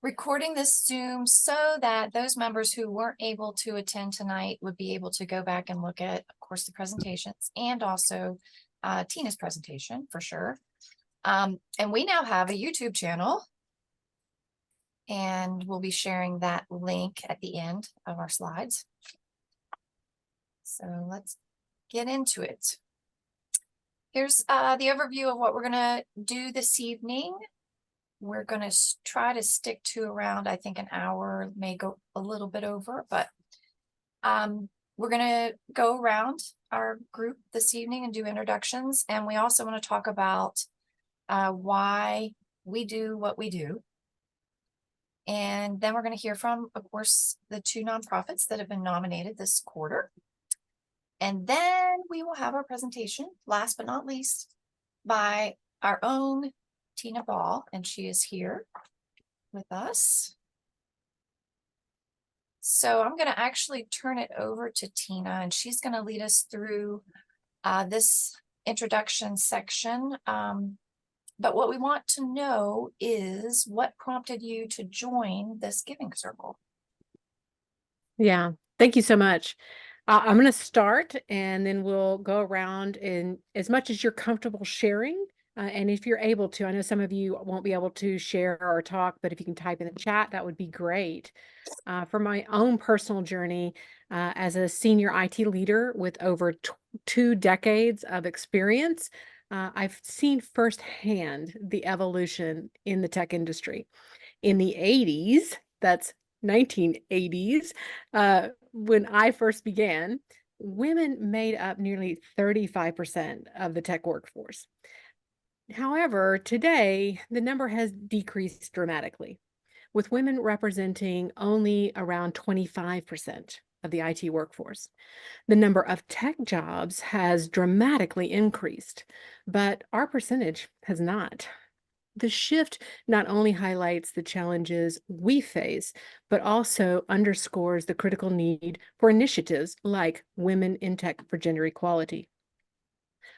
recording this Zoom so that those members who weren't able to attend tonight would be able to go back and look at, of course, the presentations and also Tina's presentation for sure. And we now have a YouTube channel, and we'll be sharing that link at the end of our slides. So let's get into it. Here's the overview of what we're going to do this evening. We're going to try to stick to around, I think, an hour, may go a little bit over, but we're going to go around our group this evening and do introductions. And we also want to talk about why we do what we do. And then we're going to hear from, of course, the two nonprofits that have been nominated this quarter. And then we will have our presentation, last but not least, by our own Tina Ball, and she is here with us. So I'm going to actually turn it over to Tina, and she's going to lead us through this introduction section. But what we want to know is what prompted you to join this giving circle? Yeah, thank you so much. I'm going to start, and then we'll go around in as much as you're comfortable sharing. And if you're able to, I know some of you won't be able to share or talk, but if you can type in the chat, that would be great. For my own personal journey as a senior IT leader with over 2 decades of experience, I've seen firsthand the evolution in the tech industry. In the 80s, that's 1980s, when I first began, women made up nearly 35% of the tech workforce. However, today, the number has decreased dramatically, with women representing only around 25% of the IT workforce. The number of tech jobs has dramatically increased, but our percentage has not. The shift not only highlights the challenges we face, but also underscores the critical need for initiatives like Women in Tech for Gender Equality.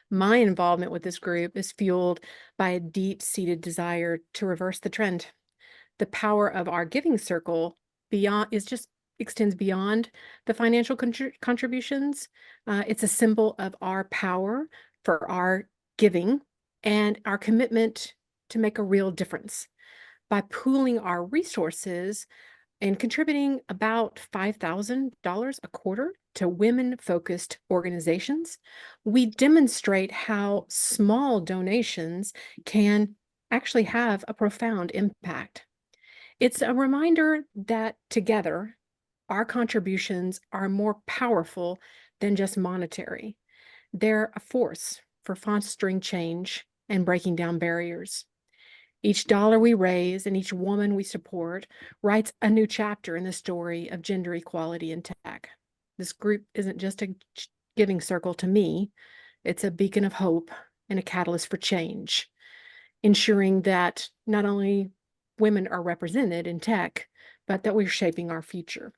My involvement with this group is fueled by a deep-seated desire to reverse the trend. The power of our giving circle extends beyond the financial contributions. It's a symbol of our power for our giving and our commitment to make a real difference. By pooling our resources and contributing about $5,000 a quarter to women-focused organizations, we demonstrate how small donations can actually have a profound impact. It's a reminder that together, our contributions are more powerful than just monetary. They're a force for fostering change and breaking down barriers. Each dollar we raise and each woman we support writes a new chapter in the story of gender equality in tech. This group isn't just a giving circle to me, it's a beacon of hope and a catalyst for change, ensuring that not only women are represented in tech, but that we're shaping our future.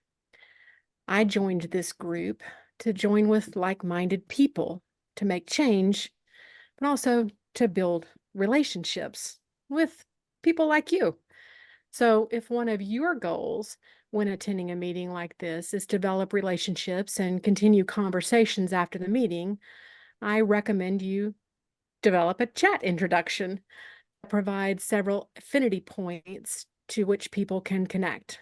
I joined this group to join with like-minded people to make change, but also to build relationships with people like you. So if one of your goals when attending a meeting like this is to develop relationships and continue conversations after the meeting, I recommend you develop a chat introduction that provides several affinity points to which people can connect.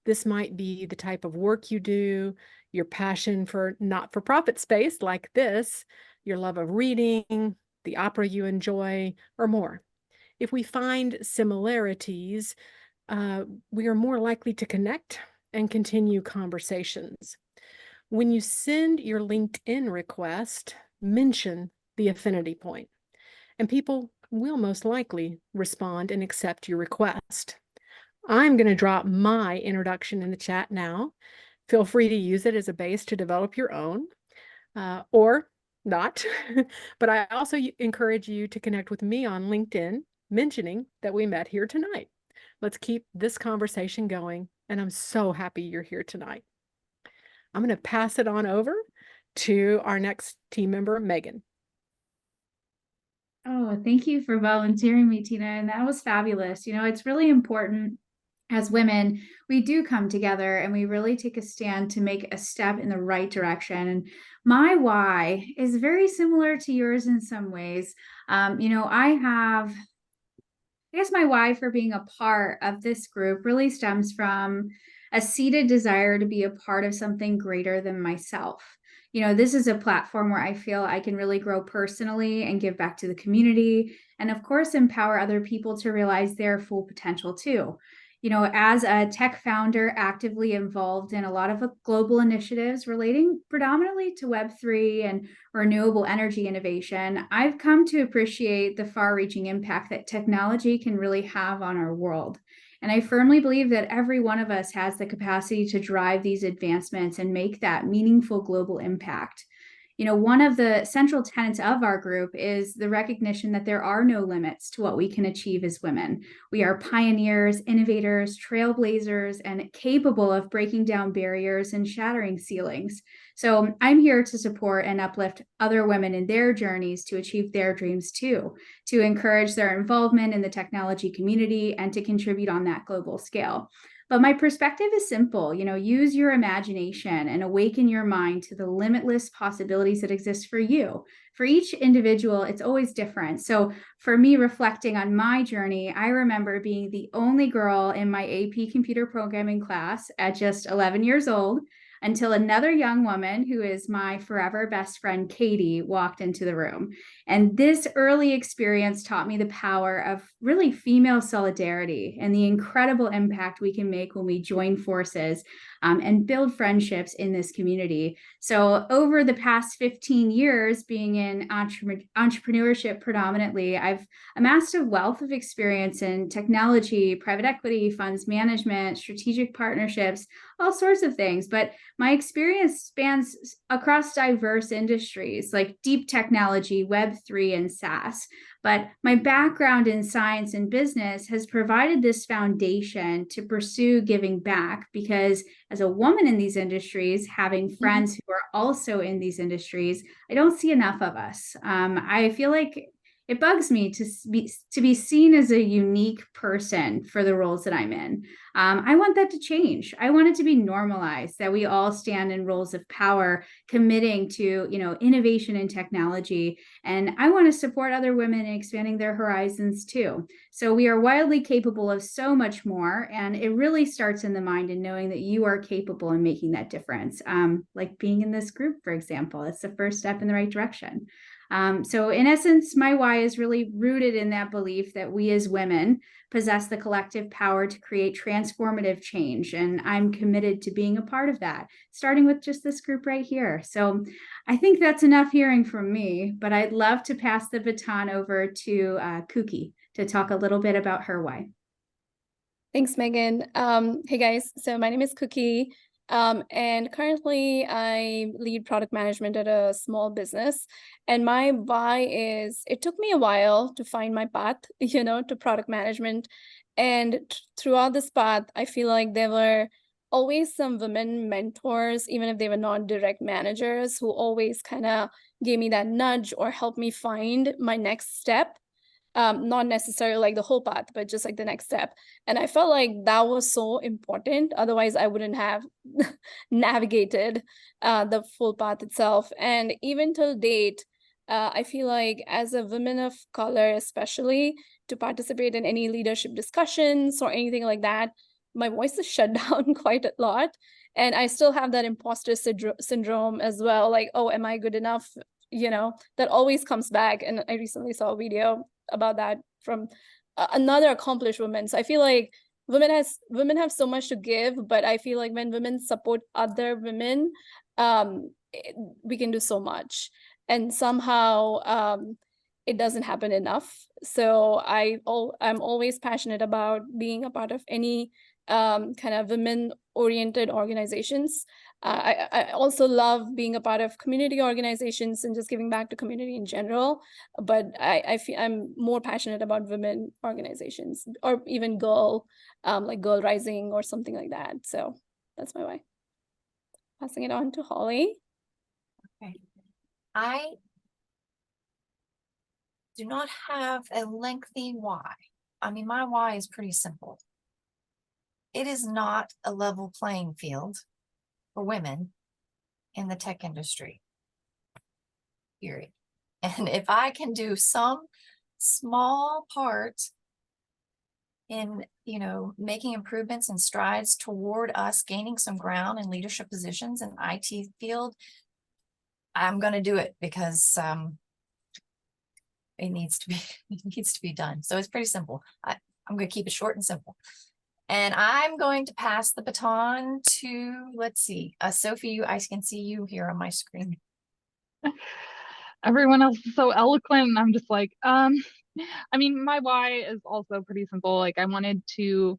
This might be the type of work you do, your passion for not-for-profit space like this, your love of reading, the opera you enjoy, or more. If we find similarities, we are more likely to connect and continue conversations. When you send your LinkedIn request, mention the affinity point, and people will most likely respond and accept your request. I'm going to drop my introduction in the chat now. Feel free to use it as a base to develop your own, or not. But I also encourage you to connect with me on LinkedIn, mentioning that we met here tonight. Let's keep this conversation going, and I'm so happy you're here tonight. I'm going to pass it on over to our next team member, Megan. Oh, thank you for volunteering me, Tina. And that was fabulous. You know, it's really important as women, we do come together and we really take a stand to make a step in the right direction. And my why is very similar to yours in some ways. I guess my why for being a part of this group really stems from a seated desire to be a part of something greater than myself. This is a platform where I feel I can really grow personally and give back to the community, and of course, empower other people to realize their full potential too. As a tech founder actively involved in a lot of global initiatives relating predominantly to Web3 and renewable energy innovation, I've come to appreciate the far reaching impact that technology can really have on our world. And I firmly believe that every one of us has the capacity to drive these advancements and make that meaningful global impact. One of the central tenets of our group is the recognition that there are no limits to what we can achieve as women. We are pioneers, innovators, trailblazers, and capable of breaking down barriers and shattering ceilings. So I'm here to support and uplift other women in their journeys to achieve their dreams too, to encourage their involvement in the technology community and to contribute on that global scale. But my perspective is simple, use your imagination and awaken your mind to the limitless possibilities that exist for you. For each individual, it's always different. So for me, reflecting on my journey, I remember being the only girl in my AP computer programming class at just 11 years old, until another young woman who is my forever best friend, Katie, walked into the room. And this early experience taught me the power of really female solidarity and the incredible impact we can make when we join forces and build friendships in this community. So over the past 15 years, being in entrepreneurship predominantly, I've amassed a wealth of experience in technology, private equity, funds management, strategic partnerships, all sorts of things. But my experience spans across diverse industries like deep technology, Web3, and SaaS. But my background in science and business has provided this foundation to pursue giving back, because as a woman in these industries, having friends who are also in these industries, I don't see enough of us. I feel like it bugs me to be seen as a unique person for the roles that I'm in. I want that to change. I want it to be normalized that we all stand in roles of power, committing to innovation and technology. And I want to support other women in expanding their horizons too. So we are wildly capable of so much more, and it really starts in the mind and knowing that you are capable in making that difference. Like being in this group, for example, it's the first step in the right direction. So in essence, my why is really rooted in that belief that we as women possess the collective power to create transformative change. And I'm committed to being a part of that, starting with just this group right here. So I think that's enough hearing from me, but I'd love to pass the baton over to Kuki to talk a little bit about her why. Thanks, Megan. Hey guys, so my name is Cookie. And currently I lead product management at a small business. And my why is, it took me a while to find my path, to product management. And throughout this path, I feel like there were always some women mentors, even if they were not direct managers, who always kind of gave me that nudge or helped me find my next step. Not necessarily like the whole path, but just like the next step. And I felt like that was so important. Otherwise, I wouldn't have navigated the full path itself. And even till date, I feel like as a woman of color, especially to participate in any leadership discussions or anything like that, my voice is shut down quite a lot. And I still have that imposter syndrome as well. Like, oh, am I good enough? That always comes back. And I recently saw a video about that from another accomplished woman. So I feel like women have so much to give, but I feel like when women support other women, we can do so much. And somehow it doesn't happen enough. So I'm always passionate about being a part of any kind of women-oriented organizations. I also love being a part of community organizations and just giving back to community in general. But I feel I'm more passionate about women organizations, or even like Girl Rising or something like that. So that's my why. Passing it on to Holly. Okay. I do not have a lengthy why. I mean, my why is pretty simple. it is not a level playing field for women in the tech industry. Period. And if I can do some small part in, you know, making improvements and strides toward us gaining some ground in leadership positions in the IT field, I'm going to do it because it needs to be it needs to be done. So it's pretty simple. I'm going to keep it short and simple. And I'm going to pass the baton to, let's see, Sophie, I can see you here on my screen. Everyone else is so eloquent, and I'm just like, I mean, my why is also pretty simple. Like, I wanted to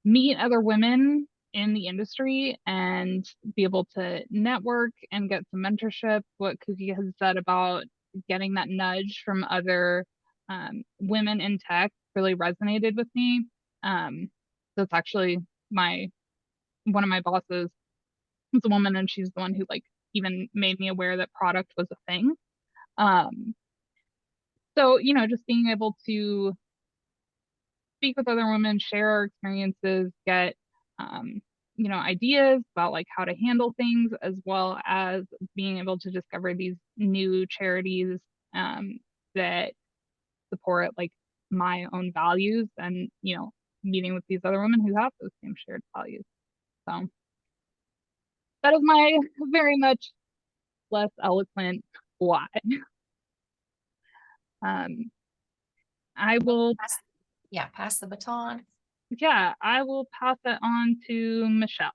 meet other women in the industry and be able to network and get some mentorship. What Cookie has said about getting that nudge from other women in tech really resonated with me. That's actually one of my bosses is a woman, and she's the one who like even made me aware that product was a thing. So, you know, just being able to speak with other women, share our experiences, get, you know, ideas about like how to handle things, as well as being able to discover these new charities that support like my own values, and, you know, meeting with these other women who have those same shared values. So that is my very much less eloquent why. I will, Pass the baton. yeah, I will pass it on to Michelle.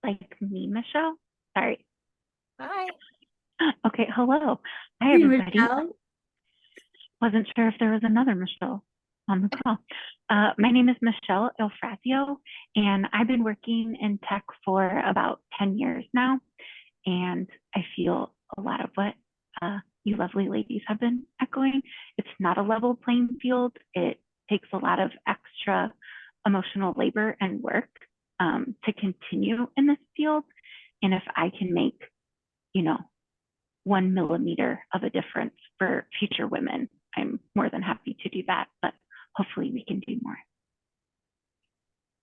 Like me, Michelle? Sorry. Hi. Okay, hello. Hi, Hey, everybody. Michelle. Wasn't sure if there was another Michelle on the call. My name is Michelle Ilfrazio, and I've been working in tech for about 10 years now. And I feel a lot of what you lovely ladies have been echoing. It's not a level playing field. It takes a lot of extra emotional labor and work to continue in this field. And if I can make, you know, 1 millimeter of a difference for future women, I'm more than happy to do that, but hopefully we can do more.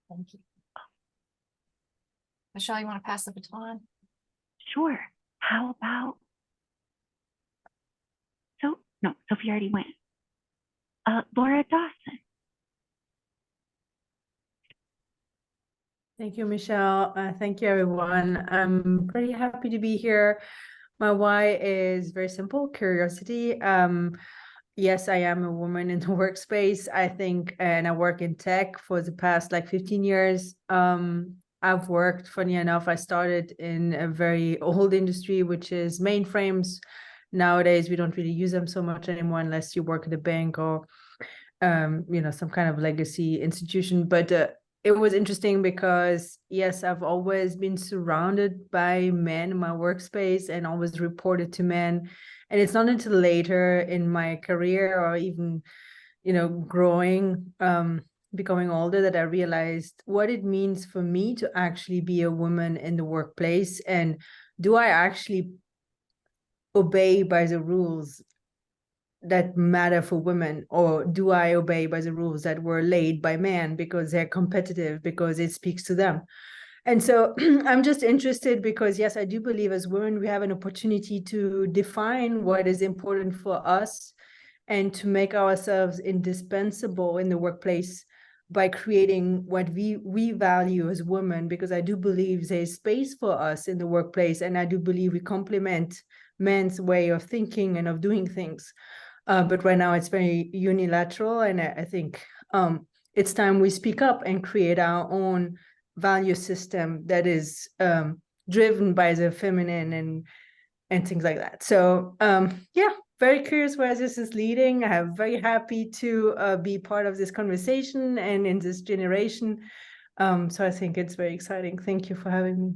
Thank you. Michelle, you want to pass the baton? Sure. How about, no, Sophie already went. Laura Dawson. Thank you, Michelle. Thank you, everyone. I'm pretty happy to be here. My why is very simple, curiosity. Yes, I am a woman in the workspace, I think, and I work in tech for the past like 15 years. I've worked, funny enough, I started in a very old industry, which is mainframes. Nowadays, we don't really use them so much anymore unless you work at a bank or, you know, some kind of legacy institution. But it was interesting because, yes, I've always been surrounded by men in my workspace and always reported to men. And it's not until later in my career or even, you know, growing, becoming older, that I realized what it means for me to actually be a woman in the workplace. And do I actually obey by the rules that matter for women, or do I obey by the rules that were laid by men because they're competitive, because it speaks to them? And so I'm just interested because, yes, I do believe as women, we have an opportunity to define what is important for us and to make ourselves indispensable in the workplace by creating what we value as women, because I do believe there's space for us in the workplace. And I do believe we complement men's way of thinking and of doing things. But right now it's very unilateral. And I think it's time we speak up and create our own value system that is driven by the feminine and things like that. So yeah, very curious where this is leading. I'm very happy to be part of this conversation and in this generation. So I think it's very exciting. Thank you for having me.